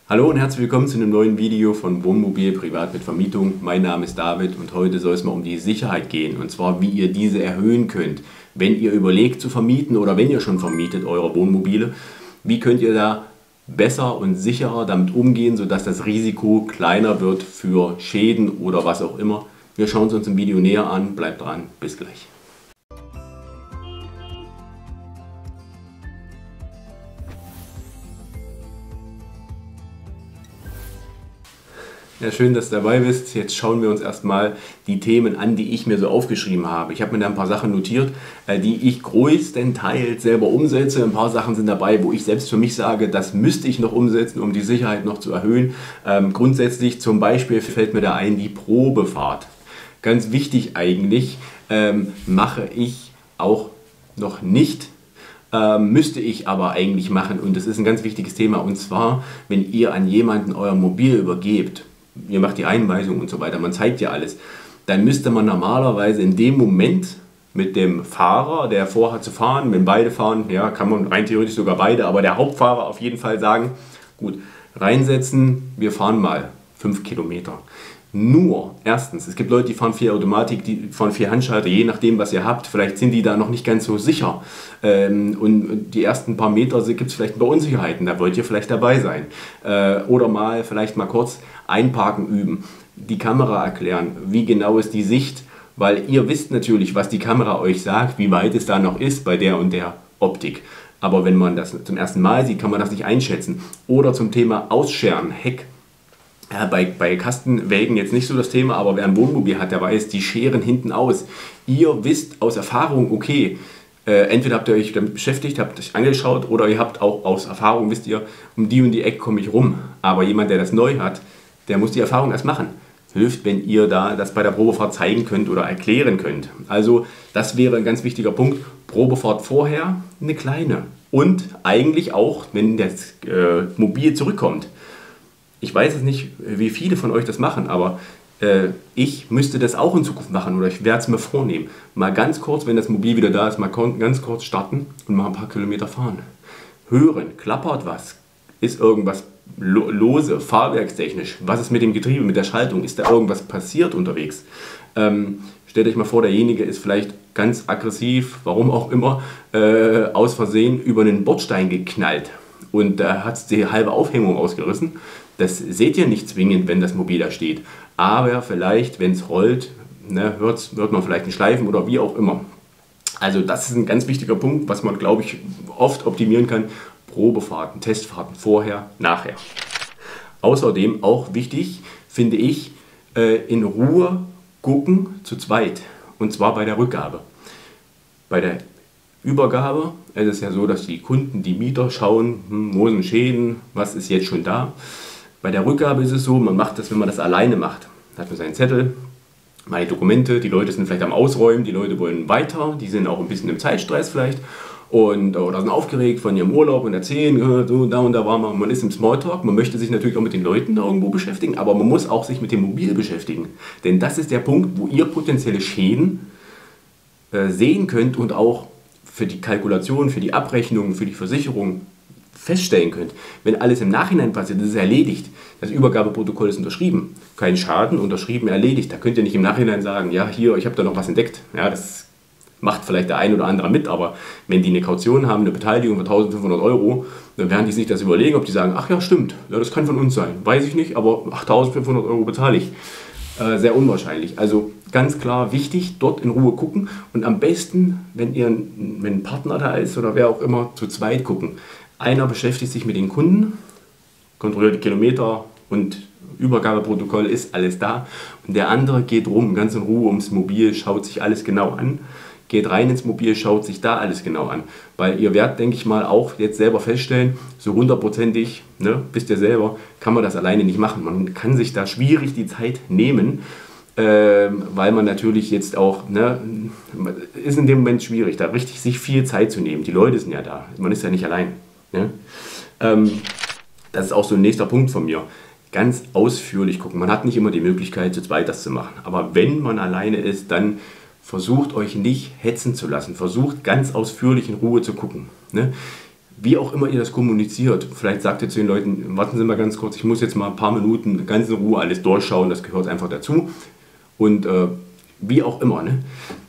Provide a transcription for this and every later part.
Hallo und herzlich willkommen zu einem neuen Video von Wohnmobil privat mit Vermietung. Mein Name ist David und heute soll es mal um die Sicherheit gehen, und zwar wie ihr diese erhöhen könnt, wenn ihr überlegt zu vermieten oder wenn ihr schon vermietet eure Wohnmobile. Wie könnt ihr da besser und sicherer damit umgehen, sodass das Risiko kleiner wird für Schäden oder was auch immer. Wir schauen es uns im Video näher an, bleibt dran, bis gleich. Ja, schön, dass du dabei bist. Jetzt schauen wir uns erstmal die Themen an, die ich mir so aufgeschrieben habe. Ich habe mir da ein paar Sachen notiert, die ich größtenteils selber umsetze. Ein paar Sachen sind dabei, wo ich selbst für mich sage, das müsste ich noch umsetzen, um die Sicherheit noch zu erhöhen. Grundsätzlich zum Beispiel fällt mir da ein die Probefahrt. Ganz wichtig eigentlich, mache ich auch noch nicht. Müsste ich aber eigentlich machen, und das ist ein ganz wichtiges Thema, und zwar, wenn ihr an jemanden euer Mobil übergebt, ihr macht die Einweisung und so weiter, man zeigt ja alles, dann müsste man normalerweise in dem Moment mit dem Fahrer, der vorhat zu fahren, wenn beide fahren, ja, kann man rein theoretisch sogar beide, aber der Hauptfahrer auf jeden Fall sagen, gut, reinsetzen, wir fahren mal 5 Kilometer. Nur, erstens, es gibt Leute, die fahren 4 Automatik, die fahren 4 Handschalter, je nachdem, was ihr habt. Vielleicht sind die da noch nicht ganz so sicher. Und die ersten paar Meter gibt es vielleicht ein paar Unsicherheiten, da wollt ihr vielleicht dabei sein. Oder vielleicht mal kurz einparken üben, die Kamera erklären, wie genau ist die Sicht, weil ihr wisst natürlich, was die Kamera euch sagt, wie weit es da noch ist bei der und der Optik. Aber wenn man das zum ersten Mal sieht, kann man das nicht einschätzen. Oder zum Thema Ausscheren, Heck. Ja, bei Kastenwägen jetzt nicht so das Thema, aber wer ein Wohnmobil hat, der weiß, die scheren hinten aus. Ihr wisst aus Erfahrung, okay, entweder habt ihr euch damit beschäftigt, habt euch angeschaut, oder ihr habt auch aus Erfahrung, wisst ihr, um die und die Ecke komme ich rum. Aber jemand, der das neu hat, der muss die Erfahrung erst machen. Hilft, wenn ihr da das bei der Probefahrt zeigen könnt oder erklären könnt. Also das wäre ein ganz wichtiger Punkt. Probefahrt vorher, eine kleine. Und eigentlich auch, wenn das Mobil zurückkommt. Ich weiß es nicht, wie viele von euch das machen, aber ich müsste das auch in Zukunft machen, oder ich werde es mir vornehmen. Mal ganz kurz, wenn das Mobil wieder da ist, mal ganz kurz starten und mal ein paar Kilometer fahren. Hören, klappert was? Ist irgendwas lose, fahrwerkstechnisch? Was ist mit dem Getriebe, mit der Schaltung? Ist da irgendwas passiert unterwegs? Stellt euch mal vor, derjenige ist vielleicht ganz aggressiv, warum auch immer, aus Versehen über einen Bordstein geknallt und da hat die halbe Aufhängung ausgerissen. Das seht ihr nicht zwingend, wenn das Mobil da steht. Aber vielleicht, wenn es rollt, ne, hört man vielleicht einen Schleifen oder wie auch immer. Also das ist ein ganz wichtiger Punkt, was man, glaube ich, oft optimieren kann. Probefahrten, Testfahrten, vorher, nachher. Außerdem auch wichtig, finde ich, in Ruhe gucken zu zweit. Und zwar bei der Rückgabe. Bei der Übergabe ist es ja so, dass die Kunden, die Mieter schauen, wo sind Schäden, was ist jetzt schon da. Bei der Rückgabe ist es so, man macht das, wenn man das alleine macht. Da hat man seinen Zettel, meine Dokumente, die Leute sind vielleicht am Ausräumen, die Leute wollen weiter, die sind auch ein bisschen im Zeitstress vielleicht oder sind aufgeregt von ihrem Urlaub und erzählen, so, da und da war man. Man ist im Smalltalk, man möchte sich natürlich auch mit den Leuten irgendwo beschäftigen, aber man muss auch sich mit dem Mobil beschäftigen. Denn das ist der Punkt, wo ihr potenzielle Schäden sehen könnt und auch für die Kalkulation, für die Abrechnung, für die Versicherung feststellen könnt. Wenn alles im Nachhinein passiert, ist es erledigt. Das Übergabeprotokoll ist unterschrieben. Kein Schaden, unterschrieben, erledigt. Da könnt ihr nicht im Nachhinein sagen, ja, hier, ich habe da noch was entdeckt. Ja, das macht vielleicht der ein oder andere mit, aber wenn die eine Kaution haben, eine Beteiligung von 1.500 €, dann werden die sich das überlegen, ob die sagen, ach ja, stimmt, ja, das kann von uns sein. Weiß ich nicht, aber 8.500 € bezahle ich. Sehr unwahrscheinlich. Also ganz klar wichtig, dort in Ruhe gucken und am besten, wenn ein Partner da ist oder wer auch immer, zu zweit gucken. Einer beschäftigt sich mit den Kunden, kontrolliert die Kilometer und Übergabeprotokoll ist alles da, und der andere geht rum, ganz in Ruhe ums Mobil, schaut sich alles genau an, geht rein ins Mobil, schaut sich da alles genau an. Weil ihr werdet, denke ich mal, auch jetzt selber feststellen, so hundertprozentig, ne, wisst ihr selber, kann man das alleine nicht machen. Man kann sich da schwierig die Zeit nehmen, weil man natürlich jetzt auch, ne, ist in dem Moment schwierig, da richtig sich viel Zeit zu nehmen. Die Leute sind ja da, man ist ja nicht allein. Ne? Das ist auch so ein nächster Punkt von mir. Ganz ausführlich gucken. Man hat nicht immer die Möglichkeit, zu zweit das zu machen. Aber wenn man alleine ist, dann versucht euch nicht hetzen zu lassen. Versucht ganz ausführlich in Ruhe zu gucken. Ne? wie auch immer ihr das kommuniziert. Vielleicht sagt ihr zu den Leuten, warten Sie mal ganz kurz, ich muss jetzt mal ein paar Minuten ganz in Ruhe alles durchschauen, das gehört einfach dazu. Und wie auch immer. Ne?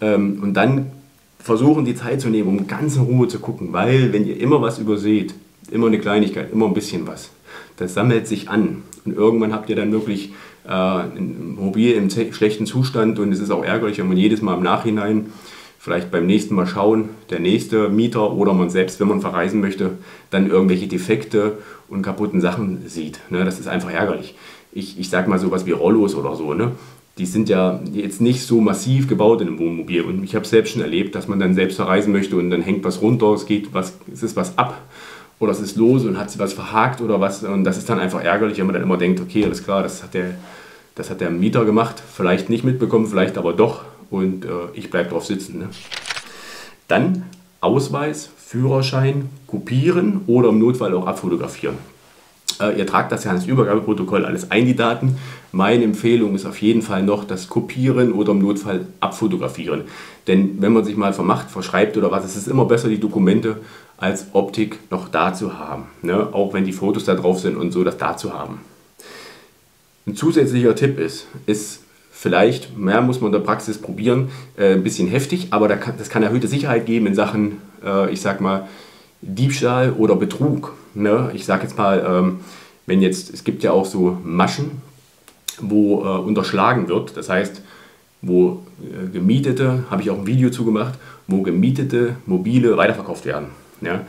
Und dann versuchen, die Zeit zu nehmen, um ganz in Ruhe zu gucken, weil wenn ihr immer was überseht, immer eine Kleinigkeit, immer ein bisschen was, das sammelt sich an. Und irgendwann habt ihr dann wirklich ein Mobil im schlechten Zustand und es ist auch ärgerlich, wenn man jedes Mal im Nachhinein, vielleicht beim nächsten Mal schauen, der nächste Mieter oder man selbst, wenn man verreisen möchte, dann irgendwelche Defekte und kaputten Sachen sieht. Ne? Das ist einfach ärgerlich. Ich sag mal sowas wie Rollos oder so, ne? Die sind ja jetzt nicht so massiv gebaut in einem Wohnmobil. Und ich habe es selbst schon erlebt, dass man dann selbst verreisen möchte und dann hängt was runter, es ist was ab oder es ist los und hat sich was verhakt oder was. Und das ist dann einfach ärgerlich, wenn man dann immer denkt, okay, alles klar, das hat der Mieter gemacht, vielleicht nicht mitbekommen, vielleicht aber doch und ich bleibe drauf sitzen. Ne? Dann Ausweis, Führerschein, kopieren oder im Notfall auch abfotografieren. Ihr tragt das ja ins Übergabeprotokoll alles ein, die Daten. Meine Empfehlung ist auf jeden Fall noch das Kopieren oder im Notfall abfotografieren. Denn wenn man sich mal vermacht, verschreibt oder was, es ist immer besser, die Dokumente als Optik noch da zu haben. Ne? Auch wenn die Fotos da drauf sind und so, das da zu haben. Ein zusätzlicher Tipp ist vielleicht, mehr muss man in der Praxis probieren, ein bisschen heftig, aber das kann erhöhte Sicherheit geben in Sachen, ich sag mal, Diebstahl oder Betrug. Ne? Ich sage jetzt mal, es gibt ja auch so Maschen, wo unterschlagen wird, das heißt, wo gemietete, habe ich auch ein Video zu gemacht, wo gemietete Mobile weiterverkauft werden. Ja?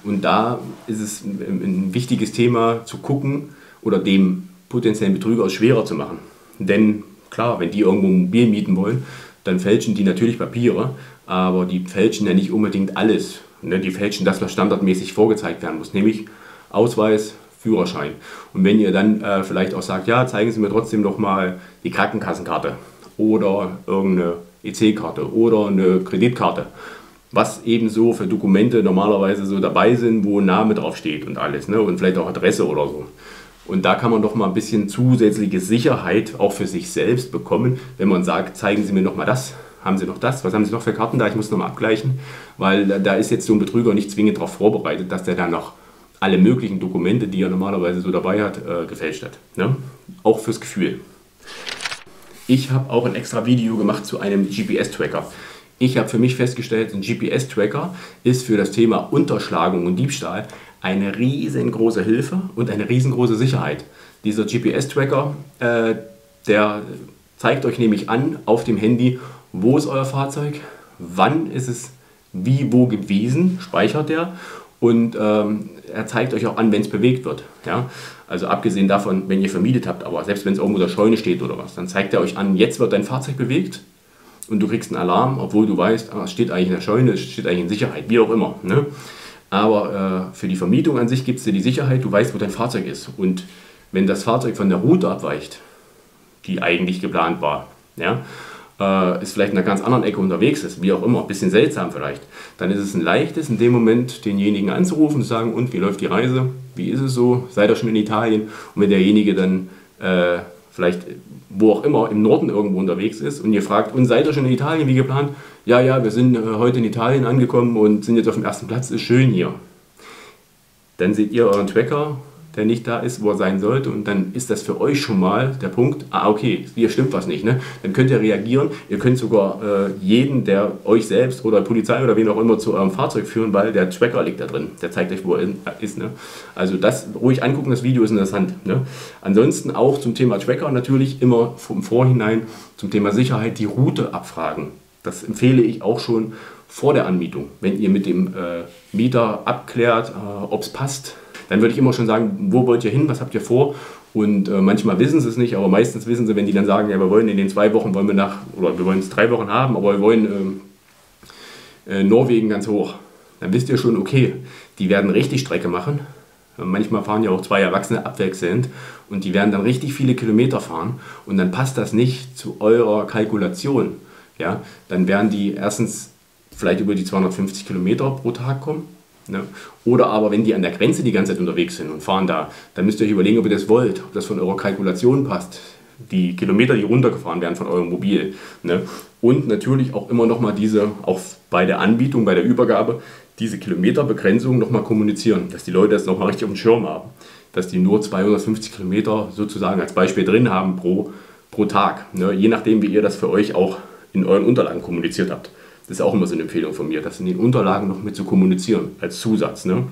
Und da ist es ein wichtiges Thema zu gucken oder dem potenziellen Betrüger es schwerer zu machen. Denn klar, wenn die irgendwo ein Mobil mieten wollen, dann fälschen die natürlich Papiere, aber die fälschen ja nicht unbedingt alles. Die fälschen das, was standardmäßig vorgezeigt werden muss, nämlich Ausweis, Führerschein. Und wenn ihr dann vielleicht auch sagt, ja, zeigen Sie mir trotzdem noch mal die Krankenkassenkarte oder irgendeine EC-Karte oder eine Kreditkarte, was eben so für Dokumente normalerweise so dabei sind, wo ein Name draufsteht und alles, ne? Und vielleicht auch Adresse oder so. Und da kann man doch mal ein bisschen zusätzliche Sicherheit auch für sich selbst bekommen, wenn man sagt, zeigen Sie mir noch mal das. Haben Sie noch das? Was haben Sie noch für Karten da? Ich muss noch mal abgleichen, weil da ist jetzt so ein Betrüger nicht zwingend darauf vorbereitet, dass der dann noch alle möglichen Dokumente, die er normalerweise so dabei hat, gefälscht hat. Ne? Auch fürs Gefühl. Ich habe auch ein extra Video gemacht zu einem GPS-Tracker. Ich habe für mich festgestellt, ein GPS-Tracker ist für das Thema Unterschlagung und Diebstahl eine riesengroße Hilfe und eine riesengroße Sicherheit. Dieser GPS-Tracker, der zeigt euch nämlich an auf dem Handy, wo ist euer Fahrzeug, wann ist es wie wo gewesen, speichert er und er zeigt euch auch an, wenn es bewegt wird. Ja? Also abgesehen davon, wenn ihr vermietet habt, aber selbst wenn es irgendwo in der Scheune steht oder was, dann zeigt er euch an, jetzt wird dein Fahrzeug bewegt und du kriegst einen Alarm, obwohl du weißt, es steht eigentlich in der Scheune, es steht eigentlich in Sicherheit, wie auch immer. Ne? Aber für die Vermietung an sich gibt es dir die Sicherheit, du weißt, wo dein Fahrzeug ist. Und wenn das Fahrzeug von der Route abweicht, die eigentlich geplant war, ja, ist vielleicht in einer ganz anderen Ecke unterwegs ist, wie auch immer, ein bisschen seltsam vielleicht, dann ist es ein leichtes, in dem Moment denjenigen anzurufen und zu sagen, und wie läuft die Reise, wie ist es so, seid ihr schon in Italien? Und wenn derjenige dann vielleicht, wo auch immer, im Norden irgendwo unterwegs ist und ihr fragt, und seid ihr schon in Italien, wie geplant? Ja, wir sind heute in Italien angekommen und sind jetzt auf dem ersten Platz, ist schön hier. Dann seht ihr euren Tracker, der nicht da ist, wo er sein sollte, und dann ist das für euch schon mal der Punkt, okay, hier stimmt was nicht, ne? Dann könnt ihr reagieren, ihr könnt sogar jeden, der euch selbst oder Polizei oder wen auch immer zu eurem Fahrzeug führen, weil der Tracker liegt da drin, der zeigt euch, wo er ist, ne? Also das ruhig angucken, das Video ist interessant, ne? Ansonsten auch zum Thema Tracker natürlich immer im Vorhinein zum Thema Sicherheit die Route abfragen. Das empfehle ich auch schon vor der Anmietung, wenn ihr mit dem Mieter abklärt, ob es passt. Dann würde ich immer schon sagen, wo wollt ihr hin, was habt ihr vor? Und manchmal wissen sie es nicht, aber meistens wissen sie, wenn die dann sagen, ja, wir wollen in den 2 Wochen, oder wir wollen es 3 Wochen haben, aber wir wollen Norwegen ganz hoch. Dann wisst ihr schon, okay, die werden richtig Strecke machen. Manchmal fahren ja auch 2 Erwachsene abwechselnd und die werden dann richtig viele Kilometer fahren und dann passt das nicht zu eurer Kalkulation. Ja? Dann werden die erstens vielleicht über die 250 Kilometer pro Tag kommen. Ne? Oder aber wenn die an der Grenze die ganze Zeit unterwegs sind und fahren da, dann müsst ihr euch überlegen, ob ihr das wollt, ob das von eurer Kalkulation passt. Die Kilometer, die runtergefahren werden von eurem Mobil. Ne? Und natürlich auch immer nochmal auch bei der Anbietung, bei der Übergabe, diese Kilometerbegrenzung nochmal kommunizieren, dass die Leute das nochmal richtig auf dem Schirm haben, dass die nur 250 Kilometer sozusagen als Beispiel drin haben pro Tag, ne? Je nachdem, wie ihr das für euch auch in euren Unterlagen kommuniziert habt. Das ist auch immer so eine Empfehlung von mir, das in den Unterlagen noch mit zu kommunizieren, als Zusatz. Ne?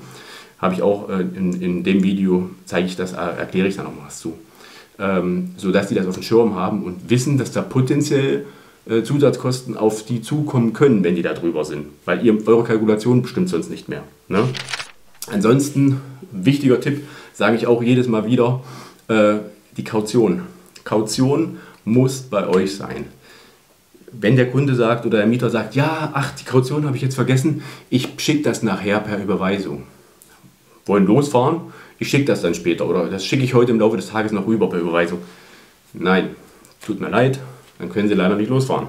Habe ich auch in dem Video, zeige ich das, erkläre ich da noch was zu. Sodass die das auf dem Schirm haben und wissen, dass da potenziell Zusatzkosten auf die zukommen können, wenn die da drüber sind. Weil eure Kalkulation bestimmt sonst nicht mehr. Ne? Ansonsten, wichtiger Tipp, sage ich auch jedes Mal wieder, die Kaution. Kaution muss bei euch sein. Wenn der Kunde sagt oder der Mieter sagt, ja, ach, die Kaution habe ich jetzt vergessen, ich schicke das nachher per Überweisung. Wollen losfahren? Ich schicke das dann später oder das schicke ich heute im Laufe des Tages noch rüber per Überweisung. Nein, tut mir leid, dann können Sie leider nicht losfahren.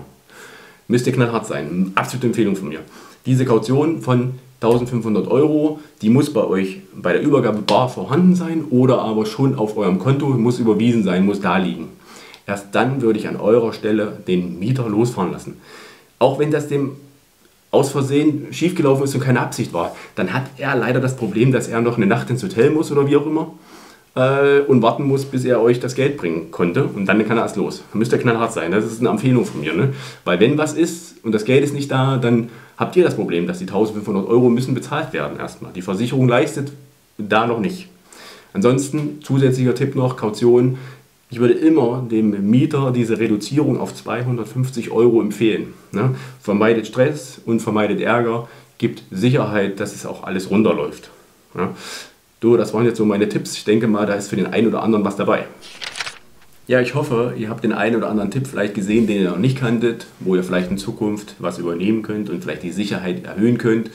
Müsst ihr knallhart sein, absolute Empfehlung von mir. Diese Kaution von 1.500 Euro, die muss bei euch bei der Übergabe bar vorhanden sein oder aber schon auf eurem Konto, muss überwiesen sein, muss da liegen. Erst dann würde ich an eurer Stelle den Mieter losfahren lassen. Auch wenn das dem aus Versehen schiefgelaufen ist und keine Absicht war, dann hat er leider das Problem, dass er noch eine Nacht ins Hotel muss oder wie auch immer und warten muss, bis er euch das Geld bringen konnte und dann kann er erst los. Da müsst ihr knallhart sein, das ist eine Empfehlung von mir. Ne? Weil wenn was ist und das Geld ist nicht da, dann habt ihr das Problem, dass die 1.500 Euro müssen bezahlt werden erstmal. Die Versicherung leistet da noch nicht. Ansonsten, zusätzlicher Tipp noch, Kaution. Ich würde immer dem Mieter diese Reduzierung auf 250 Euro empfehlen. Ne? Vermeidet Stress und vermeidet Ärger, gibt Sicherheit, dass es auch alles runterläuft. Ja? So, das waren jetzt so meine Tipps. Ich denke mal, da ist für den einen oder anderen was dabei. Ja, ich hoffe, ihr habt den einen oder anderen Tipp vielleicht gesehen, den ihr noch nicht kanntet, wo ihr vielleicht in Zukunft was übernehmen könnt und vielleicht die Sicherheit erhöhen könnt.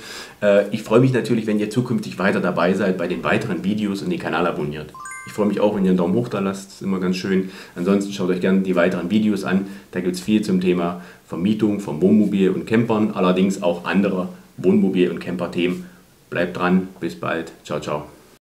Ich freue mich natürlich, wenn ihr zukünftig weiter dabei seid bei den weiteren Videos und den Kanal abonniert. Ich freue mich auch, wenn ihr einen Daumen hoch da lasst, das ist immer ganz schön. Ansonsten schaut euch gerne die weiteren Videos an, da gibt es viel zum Thema Vermietung von Wohnmobil und Campern, allerdings auch andere Wohnmobil- und Camper-Themen. Bleibt dran, bis bald, ciao, ciao.